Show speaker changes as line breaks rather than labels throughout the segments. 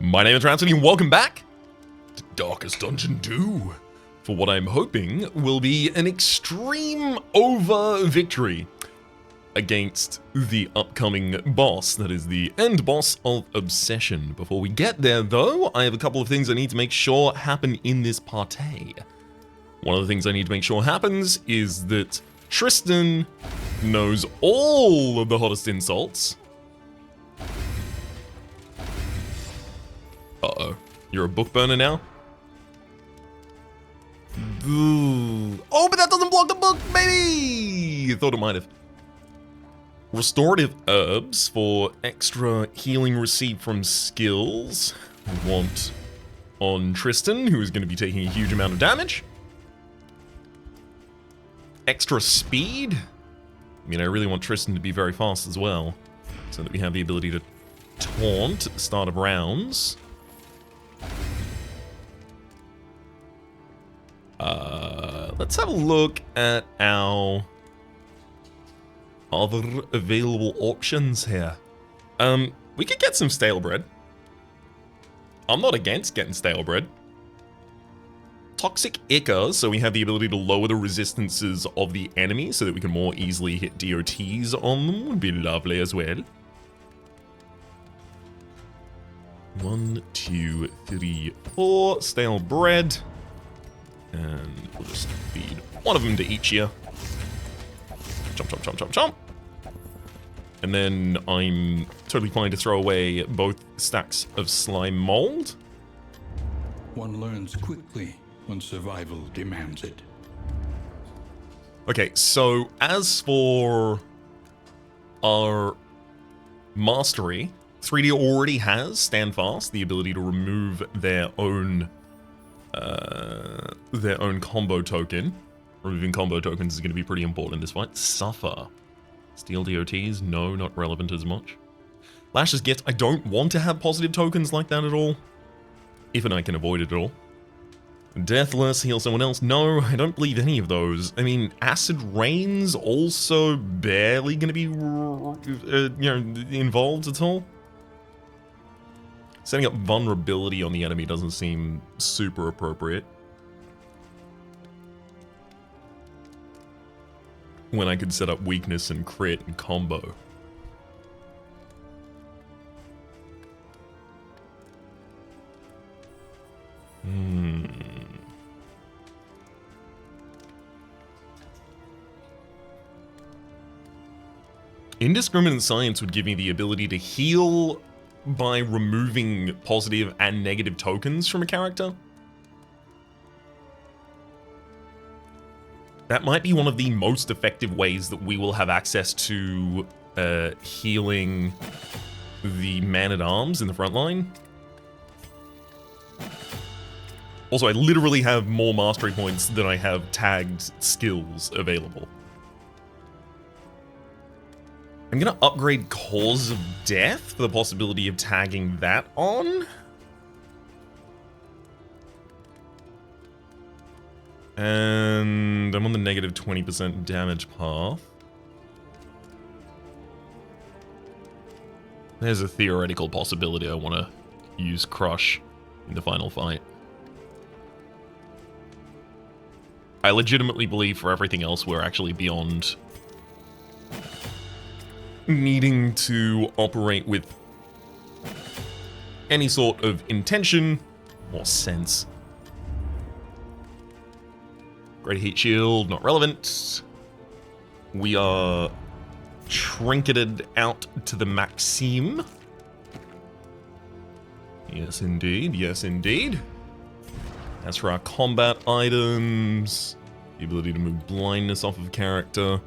My name is Rhapsody and welcome back to Darkest Dungeon 2 for what I'm hoping will be an extreme over victory against the upcoming boss, that is the end boss of Obsession. Before we get there though, I have a couple of things I need to make sure happen in this party. One of the things I need to make sure happens is that Tristan knows all of the hottest insults. Uh-oh. You're a book burner now? Ooh. Oh, but that doesn't block the book, baby! I thought it might have. Restorative herbs for extra healing received from skills. We want on Tristan, who is going to be taking a huge amount of damage. Extra speed. I mean, I really want Tristan to be very fast as well, so that we have the ability to taunt at the start of rounds. Let's have a look at our other available options here. We could get some stale bread. I'm not against getting stale bread. Toxic Ichor, so we have the ability to lower the resistances of the enemy so that we can more easily hit DOTs on them, would be lovely as well. 1, 2, 3, 4 stale bread. And we'll just feed one of them to each year. Chomp, chomp, chomp, chomp, chomp. And then I'm totally fine to throw away both stacks of slime mold.
One learns quickly when survival demands it.
Okay, so as for our mastery, 3D already has Stand Fast, the ability to remove their own combo token. Removing combo tokens is going to be pretty important in this fight. Suffer. Steal DOTs? No, not relevant as much. Lash's Gift, I don't want to have positive tokens like that at all. If and I can avoid it at all. Deathless, heal someone else? No, I don't believe any of those. I mean, Acid Rain's also barely going to be, involved at all. Setting up vulnerability on the enemy doesn't seem super appropriate. When I could set up weakness and crit and combo. Indiscriminate Science would give me the ability to heal by removing positive and negative tokens from a character. That might be one of the most effective ways that we will have access to healing the Man-at-Arms in the front line. Also, I literally have more mastery points than I have tagged skills available. I'm gonna upgrade Cause of Death for the possibility of tagging that on. And I'm on the negative 20% damage path. There's a theoretical possibility I want to use Crush in the final fight. I legitimately believe for everything else we're actually beyond needing to operate with any sort of intention or sense. Great Heat Shield, not relevant. We are trinketed out to the Maxime. Yes, indeed. Yes, indeed. As for our combat items, the ability to move blindness off of character.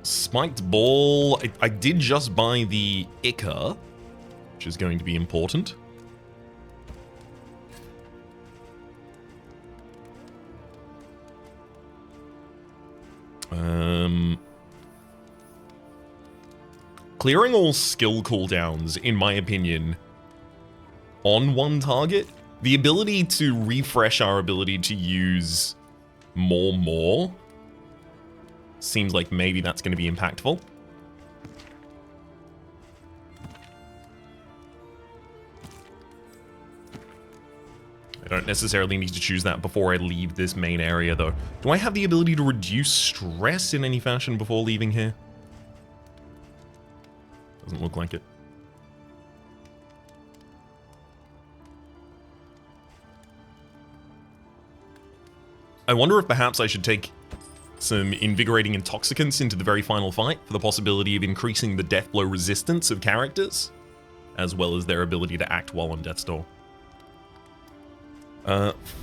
Spiked Ball. I did just buy the Ichor, which is going to be important. Clearing all skill cooldowns, in my opinion, on one target, the ability to refresh our ability to use more seems like maybe that's going to be impactful. I don't necessarily need to choose that before I leave this main area, though. Do I have the ability to reduce stress in any fashion before leaving here? Doesn't look like it. I wonder if perhaps I should take some invigorating intoxicants into the very final fight for the possibility of increasing the death blow resistance of characters, as well as their ability to act while on death's door.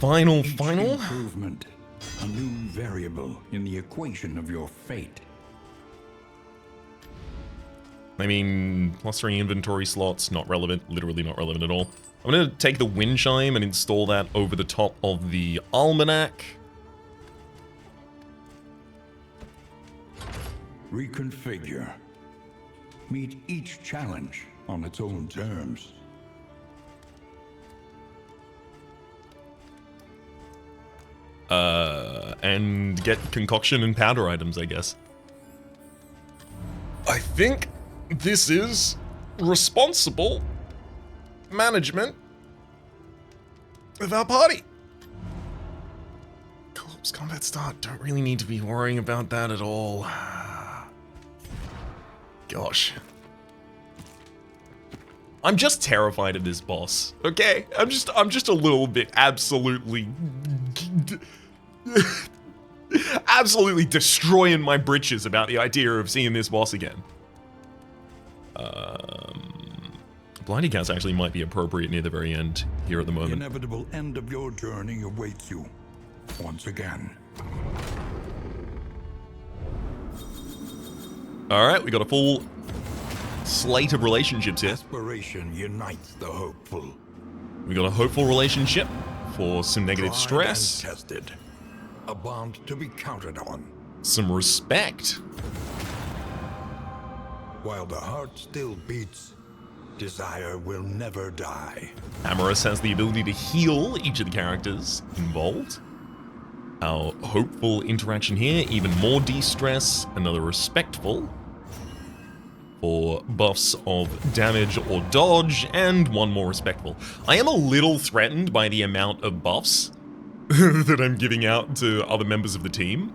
Final.
Improvement, a new variable in the equation of your fate.
I mean, +3 inventory slots, not relevant, literally not relevant at all. I'm gonna take the wind chime and install that over the top of the almanac.
Reconfigure. Meet each challenge on its own terms.
And get concoction and powder items, I guess. I think this is responsible management of our party. Corpse combat start. Don't really need to be worrying about that at all. Gosh. I'm just terrified of this boss. Okay? I'm just a little bit absolutely absolutely destroying my britches about the idea of seeing this boss again. Blinding Cats actually might be appropriate near the very end here at the moment.
The inevitable end of your journey awaits you once again.
Alright, we got a full slate of relationships here.
Desperation unites the hopeful.
We got a hopeful relationship for some negative
Tried
stress.
and tested. A bond to be counted on.
Some respect.
While the heart still beats, desire will never die.
Amorous has the ability to heal each of the characters involved. Our hopeful interaction here, even more de-stress, another respectful for buffs of damage or dodge, and one more respectful. I am a little threatened by the amount of buffs that I'm giving out to other members of the team.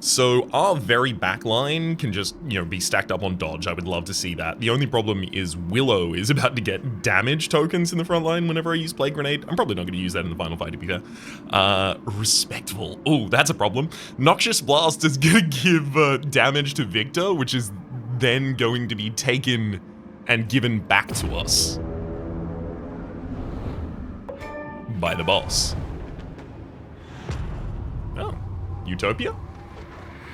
So our very back line can just, be stacked up on dodge. I would love to see that. The only problem is Willow is about to get damage tokens in the front line whenever I use Plague Grenade. I'm probably not going to use that in the final fight, to be fair. Respectful. Oh, that's a problem. Noxious Blast is going to give damage to Victor, which is then going to be taken and given back to us by the boss. Oh, Utopia?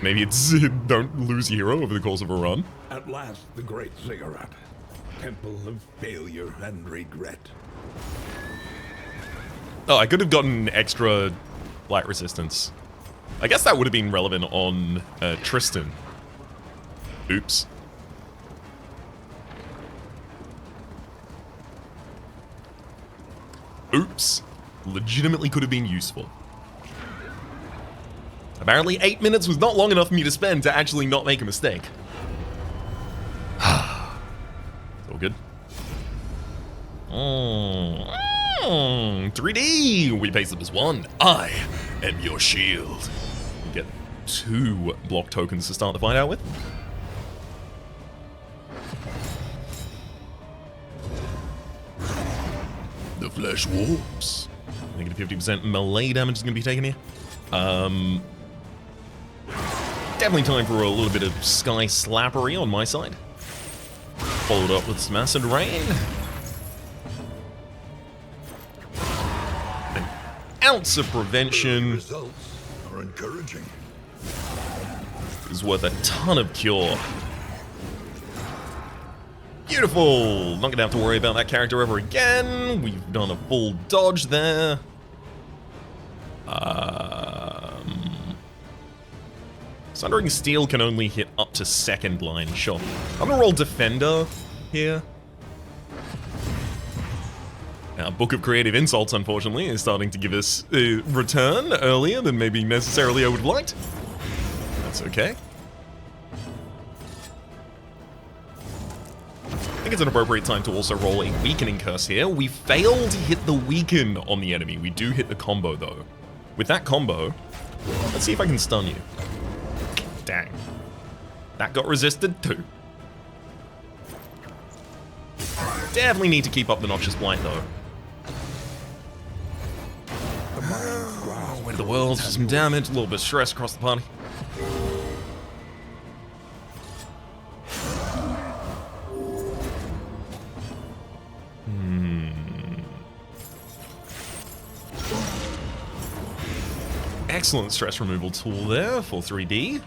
Maybe it's don't lose your hero over the course of a run.
At last, the great ziggurat. Temple of failure and regret.
Oh, I could have gotten extra light resistance. I guess that would have been relevant on Tristan. Oops. Oops. Legitimately could have been useful. Apparently 8 minutes was not long enough for me to spend to actually not make a mistake. It's all good. 3D! We face up as one. I am your shield. You get 2 block tokens to start the fight out with. The flesh warps. Negative 50% melee damage is going to be taken here. Definitely time for a little bit of Sky Slappery on my side. Followed up with some Acid Rain. An ounce of prevention.
The results are encouraging.
Is worth a ton of cure. Beautiful! Not gonna have to worry about that character ever again. We've done a full dodge there. Sundering Steel can only hit up to second line, sure. I'm gonna roll Defender here. Now, Book of Creative Insults, unfortunately, is starting to give us a return earlier than maybe necessarily I would have liked. That's okay. think it's an appropriate time to also roll a weakening curse here. We failed to hit the weaken on the enemy. We do hit the combo though. With that combo, let's see if I can stun you. Dang. That got resisted too. Definitely need to keep up the Noxious Blight though. Went to the worlds for some damage, a little bit of stress across the party. Excellent stress removal tool there for 3D.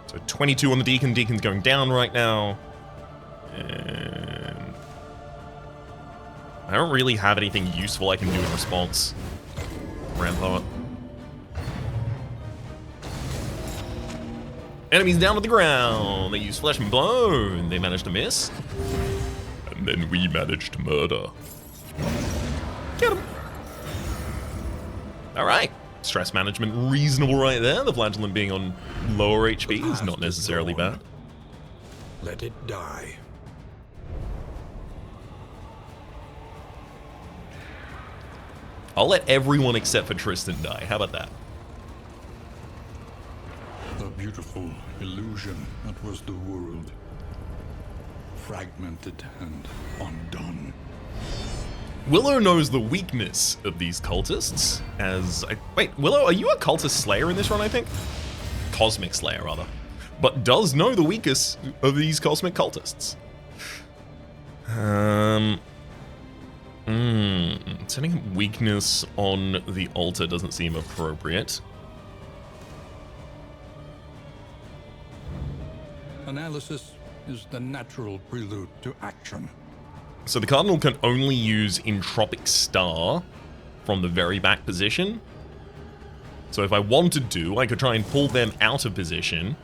So 22 on the Deacon. Deacon's going down right now. And I don't really have anything useful I can do in response. Rampart. Enemies down to the ground. They use Flesh and Bone. They managed to miss. And then we managed to murder. Get him. Alright. Stress management reasonable right there. The Flagellant being on lower HP is not necessarily bad.
Let it die.
I'll let everyone except for Tristan die. How about that?
The beautiful illusion that was the world. Fragmented and undone.
Willow knows the weakness of these cultists as... wait, Willow, are you a cultist slayer in this run, I think? Cosmic slayer, rather. But does know the weakest of these cosmic cultists. Setting weakness on the altar doesn't seem appropriate.
Analysis is the natural prelude to action.
So the Cardinal can only use Entropic Star from the very back position. So if I wanted to, I could try and pull them out of position.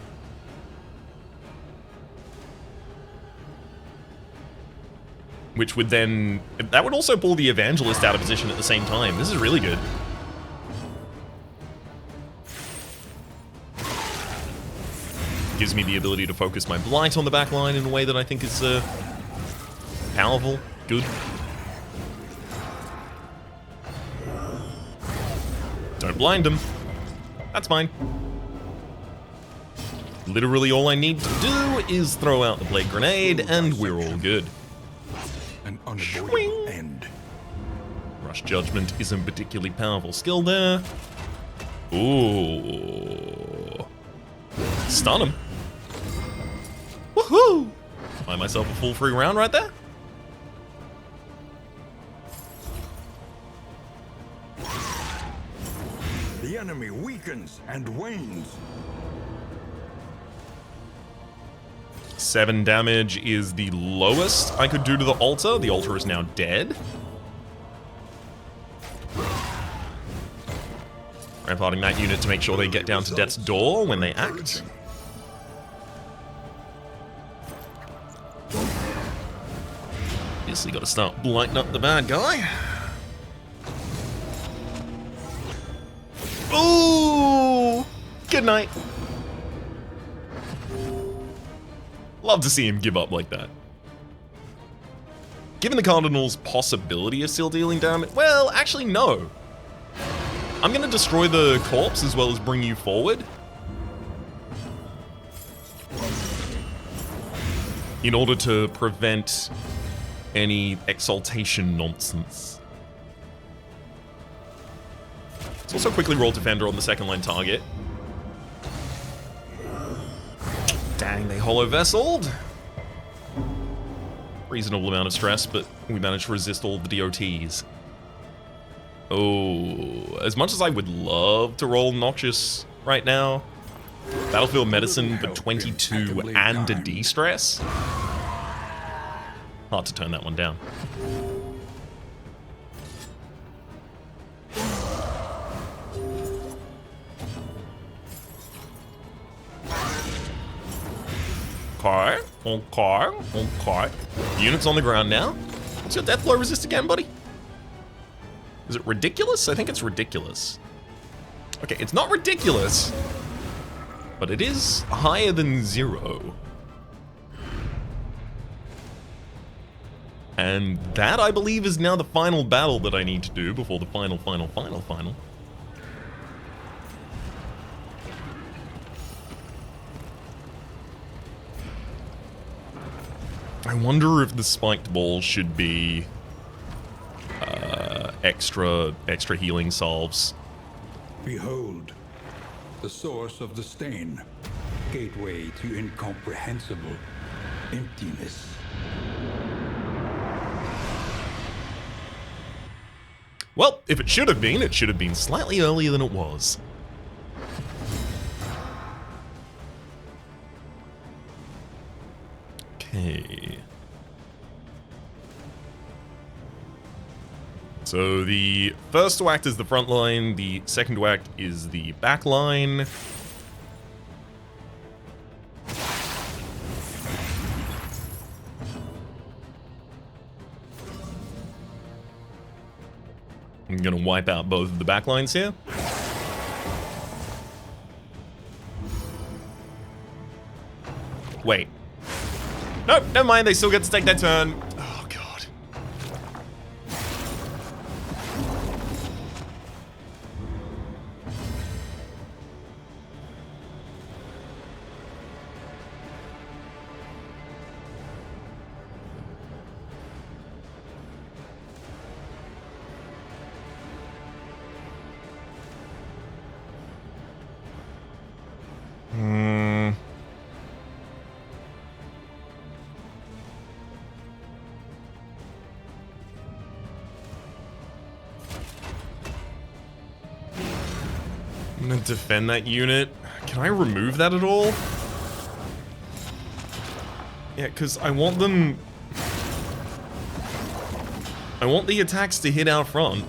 Which would then... that would also pull the Evangelist out of position at the same time. This is really good. Gives me the ability to focus my Blight on the back line in a way that I think is... powerful, good. Don't blind him. That's fine. Literally all I need to do is throw out the Blade Grenade and we're all good.
An unavoidable end.
Rush Judgment isn't particularly powerful skill there. Ooh. Stun him. Woohoo! Find myself a full free round right there.
The enemy weakens and wanes.
7 damage is the lowest I could do to the altar. The altar is now dead. Ramparting that unit to make sure they get down to death's door when they act. Obviously got to start blighting up the bad guy. Ooh! Good night. Love to see him give up like that. Given the Cardinal's possibility of still dealing damage... well, actually, no. I'm going to destroy the corpse as well as bring you forward. In order to prevent any exaltation nonsense. Let's also quickly roll Defender on the second line target. Dang, they hollow vesseled. Reasonable amount of stress, but we managed to resist all the DOTs. Oh, as much as I would love to roll Noxious right now, Battlefield Medicine for 22 and a D-stress? Hard to turn that one down. Okay. Units on the ground now. What's your death blow resist again, buddy? Is it ridiculous? I think it's ridiculous. Okay, it's not ridiculous. But it is higher than 0. And that, I believe, is now the final battle that I need to do before the final. I wonder if the spiked ball should be extra healing salves.
Behold, the source of the stain, gateway to incomprehensible emptiness.
Well, if it should have been slightly earlier than it was. Okay. So the first to act is the front line, the second to act is the back line. I'm gonna wipe out both of the back lines here. Wait. Nope, never mind, they still get to take their turn. Oh, God. I'm gonna defend that unit. Can I remove that at all? Yeah, because I want them... I want the attacks to hit out front.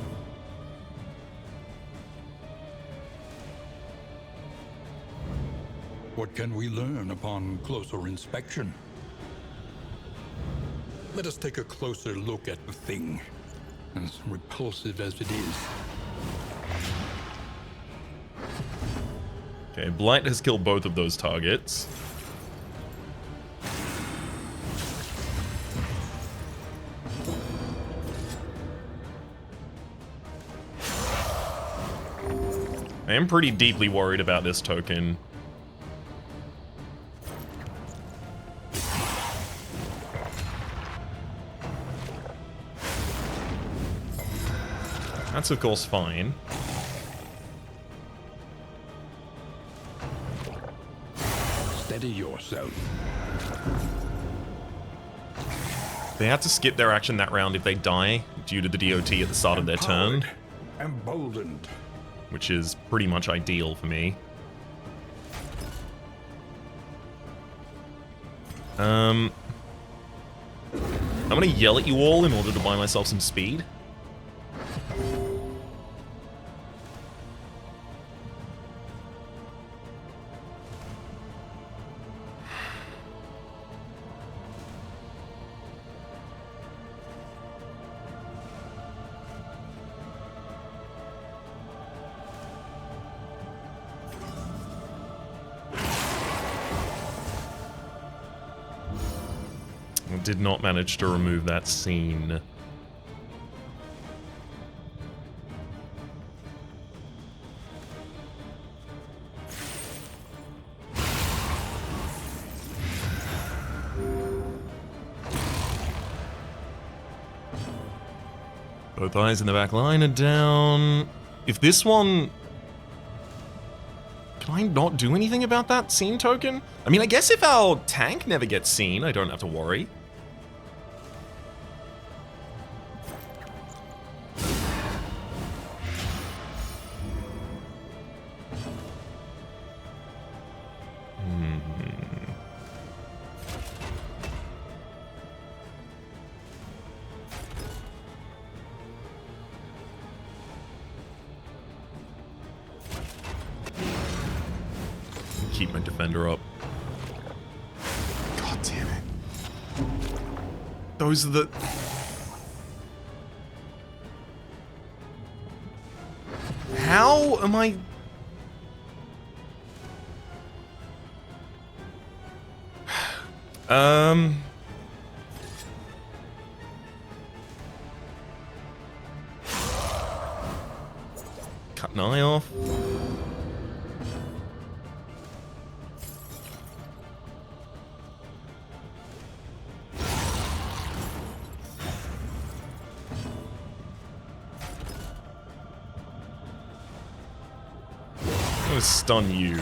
What can we learn upon closer inspection? Let us take a closer look at the thing, as repulsive as it is.
Okay, Blight has killed both of those targets. I am pretty deeply worried about this token. That's of course fine.
Steady yourself.
They have to skip their action that round if they die due to the DOT at the start of their turn,
Emboldened.
which is pretty much ideal for me. I'm gonna yell at you all in order to buy myself some speed. I did not manage to remove that scene. Both eyes in the back line are down. If this one... Can I not do anything about that scene token? I mean, I guess if our tank never gets seen, I don't have to worry. Keep my defender up. God damn it. Those are the... How am I... Cut an eye off. I'm gonna stun you.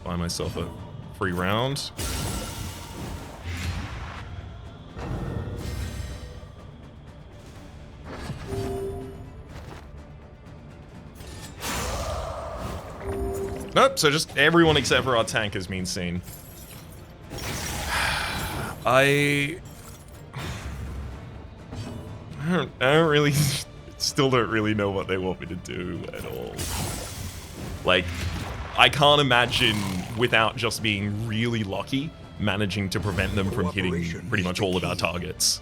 Buy myself a free round. Nope, so just everyone except for our tank has been seen. I don't really, still don't really know what they want me to do at all. Like, I can't imagine, without just being really lucky, managing to prevent them from hitting pretty much all of our targets.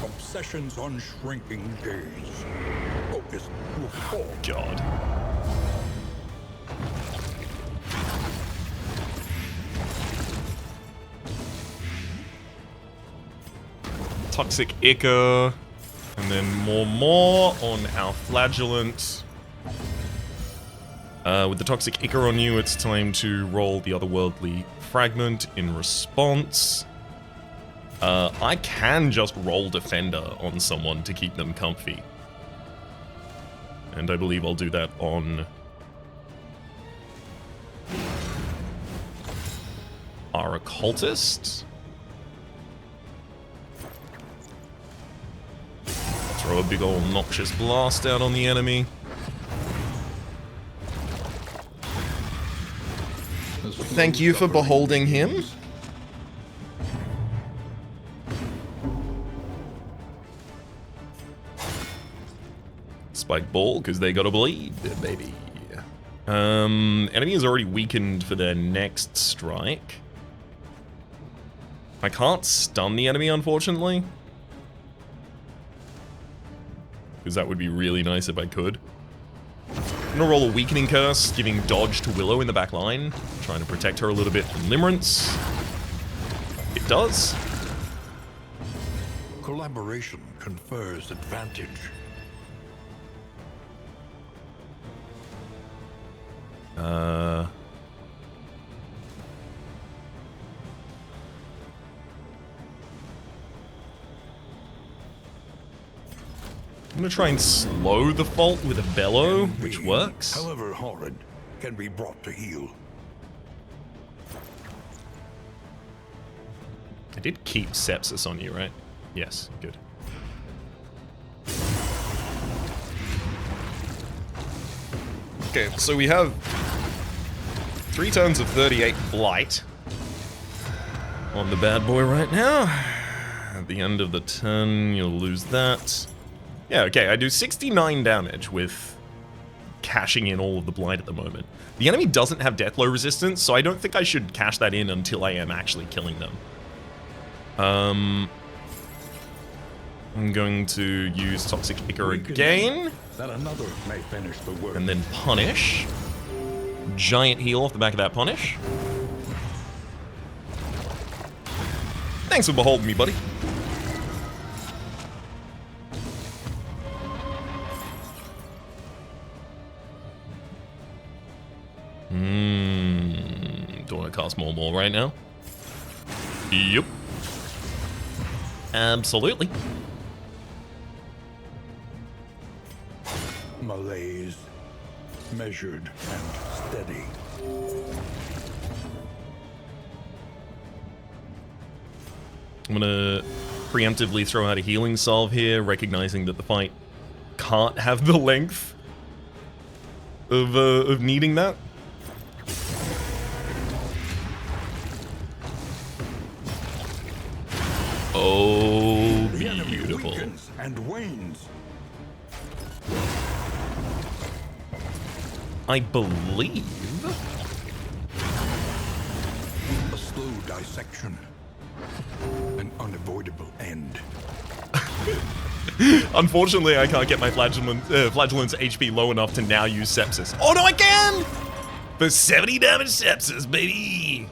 Obsessions on shrinking days. Focus will fall.
God. Toxic Ichor, and then more on our Flagellant. With the Toxic Ichor on you, it's time to roll the Otherworldly Fragment in response. I can just roll Defender on someone to keep them comfy. And I believe I'll do that on our Occultist. Throw a big old noxious blast out on the enemy. Thank you for beholding him. Spike ball, because they gotta bleed, baby. Enemy is already weakened for their next strike. I can't stun the enemy, unfortunately. Because that would be really nice if I could. I'm gonna roll a Weakening Curse, giving dodge to Willow in the back line, trying to protect her a little bit from Limerence. It does.
Collaboration confers advantage.
I'm gonna try and slow the fault with a bellow, which works.
However horrid, can be brought to heel.
I did keep Sepsis on you, right? Yes, good. Okay, so we have 3 turns of 38 Blight on the bad boy right now. At the end of the turn, you'll lose that. Yeah, okay, I do 69 damage with cashing in all of the Blight at the moment. The enemy doesn't have Deathblow resistance, so I don't think I should cash that in until I am actually killing them. I'm going to use Toxic Ichor again.
That another may finish the work.
And then Punish. Giant heal off the back of that Punish. Thanks for beholding me, buddy. Do I want to cast more right now? Yep. Absolutely.
Malaise, measured and steady.
I'm gonna preemptively throw out a healing salve here, recognizing that the fight can't have the length of needing that. Oh, beautiful.
The enemy weakens and wanes.
I believe.
A slow dissection. An unavoidable end.
Unfortunately, I can't get my flagellant's HP low enough to now use sepsis. Oh no, I can! For 70 damage sepsis, baby!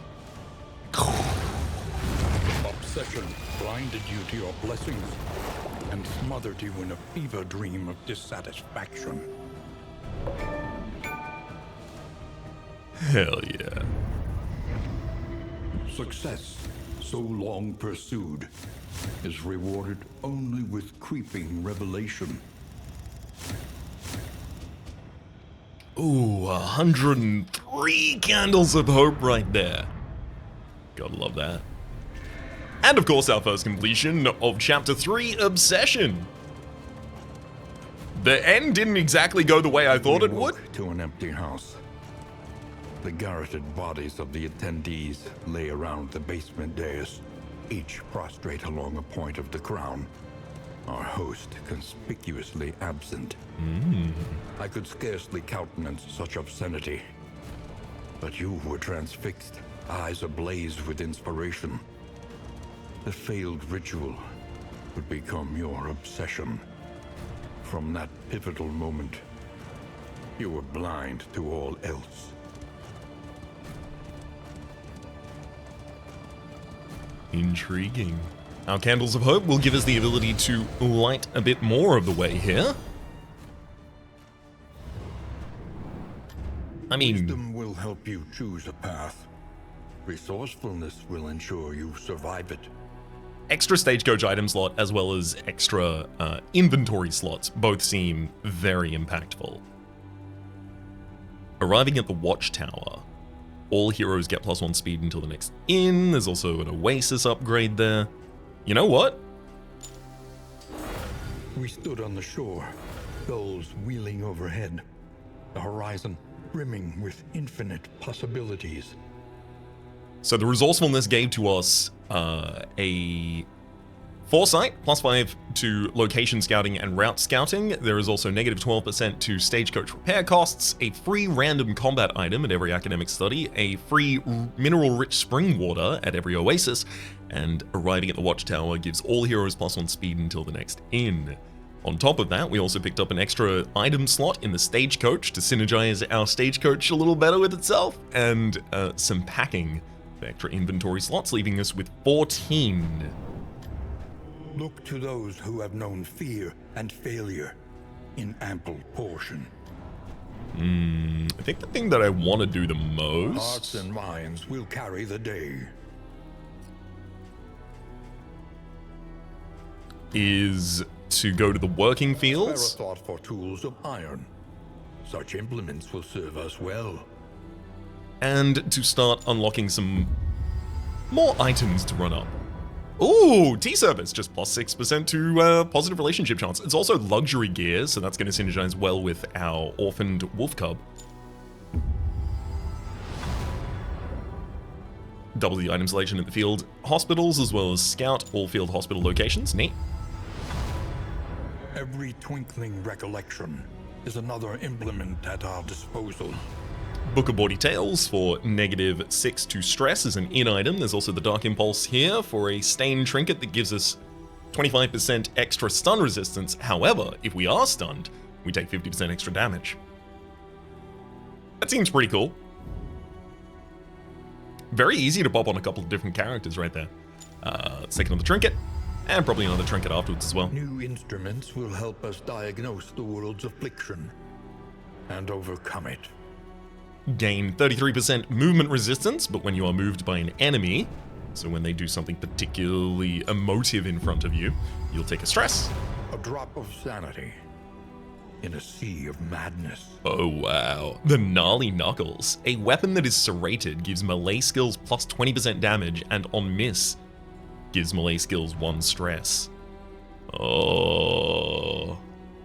Obsession blinded you to your blessings and smothered you in a fever dream of dissatisfaction.
Hell yeah.
Success, so long pursued, is rewarded only with creeping revelation.
Ooh, 103 candles of hope right there. Gotta love that. And of course, our first completion of Chapter 3, Obsession. The end didn't exactly go the way I thought it would.
To an empty house. The garroted bodies of the attendees lay around the basement dais, each prostrate along a point of the crown. Our host conspicuously absent. I could scarcely countenance such obscenity. But you were transfixed, eyes ablaze with inspiration. The failed ritual would become your obsession. From that pivotal moment, you were blind to all else.
Intriguing. Our candles of hope will give us the ability to light a bit more of the way here. I mean,
Wisdom will help you choose a path. Resourcefulness will ensure you survive it.
extra stagecoach item slot as well as extra inventory slots both seem very impactful. Arriving at the watchtower. All heroes get +1 speed until the next inn. There's also an oasis upgrade there. You know what?
We stood on the shore, gulls wheeling overhead, the horizon brimming with infinite possibilities.
So the resourcefulness gave to us a foresight, +5 to location scouting and route scouting. There is also -12% to stagecoach repair costs, a free random combat item at every academic study, a free mineral-rich spring water at every oasis, and arriving at the watchtower gives all heroes +1 speed until the next inn. On top of that, we also picked up an extra item slot in the stagecoach to synergize our stagecoach a little better with itself, and some packing extra inventory slots, leaving us with 14.
Look to those who have known fear and failure in ample portion.
I think the thing that I want to do the most...
Hearts and minds will carry the day.
is to go to the working
Spare a
fields.
thought for tools of iron. Such implements will serve us well.
And to start unlocking some more items to run up. Ooh, T-Service, just +6% to positive relationship chance. It's also luxury gear, so that's going to synergize well with our orphaned wolf cub. Double the item selection at the field hospitals, as well as scout all field hospital locations. Neat.
Every twinkling recollection is another implement at our disposal.
Book of Bawdy Tales for -6 to stress is an in item. There's also the Dark Impulse here for a stain trinket that gives us 25% extra stun resistance. However, if we are stunned, we take 50% extra damage. That seems pretty cool. Very easy to pop on a couple of different characters right there. Let's take another trinket, and probably another trinket afterwards as well.
New instruments will help us diagnose the world's affliction and overcome it.
Gain 33% movement resistance, but when you are moved by an enemy, so when they do something particularly emotive in front of you, you'll take a stress.
A drop of sanity in a sea of madness.
Oh wow. The Gnarly Knuckles. A weapon that is serrated gives melee skills +20% damage, and on miss, gives melee skills 1 stress. Oh...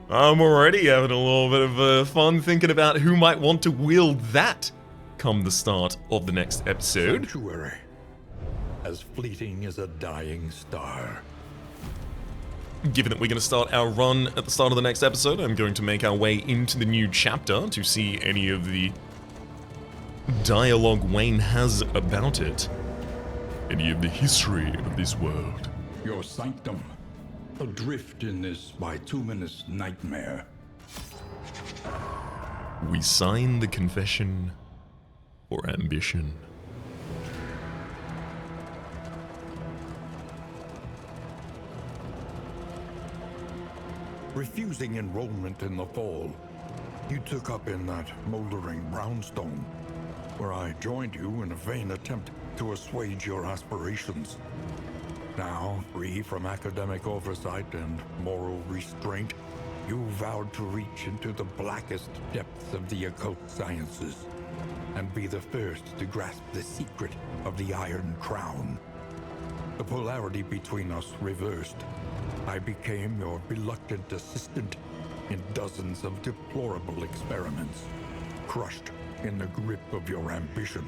I'm already having a little bit of fun thinking about who might want to wield that come the start of the next episode.
Sanctuary, as fleeting as a dying star.
Given that we're going to start our run at the start of the next episode, I'm going to make our way into the new chapter to see any of the dialogue Wayne has about it. Any of the history of this world.
Your sanctum adrift in this bituminous nightmare.
We sign the confession for ambition.
Refusing enrollment in the fall, you took up in that moldering brownstone, where I joined you in a vain attempt to assuage your aspirations. Now, free from academic oversight and moral restraint, you vowed to reach into the blackest depths of the occult sciences and be the first to grasp the secret of the Iron Crown. The polarity between us reversed. I became your reluctant assistant in dozens of deplorable experiments, crushed in the grip of your ambition.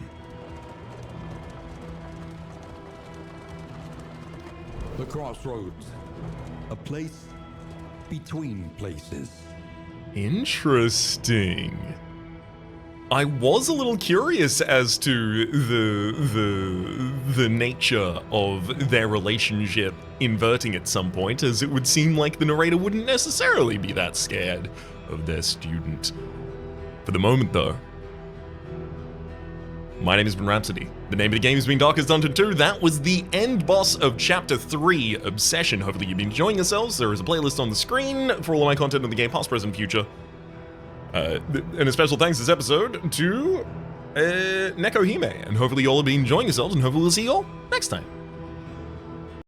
The Crossroads, a place between places.
Interesting. I was a little curious as to the nature of their relationship inverting at some point, as it would seem like the narrator wouldn't necessarily be that scared of their student. For the moment, though, my name has been Rhapsody. The name of the game has been Darkest Dungeon 2. That was the end boss of Chapter 3, Obsession. Hopefully you've been enjoying yourselves. There is a playlist on the screen for all of my content in the game, past, present, future. And a special thanks this episode to Neko Hime, and hopefully you all have been enjoying yourselves, and hopefully we'll see you all next time.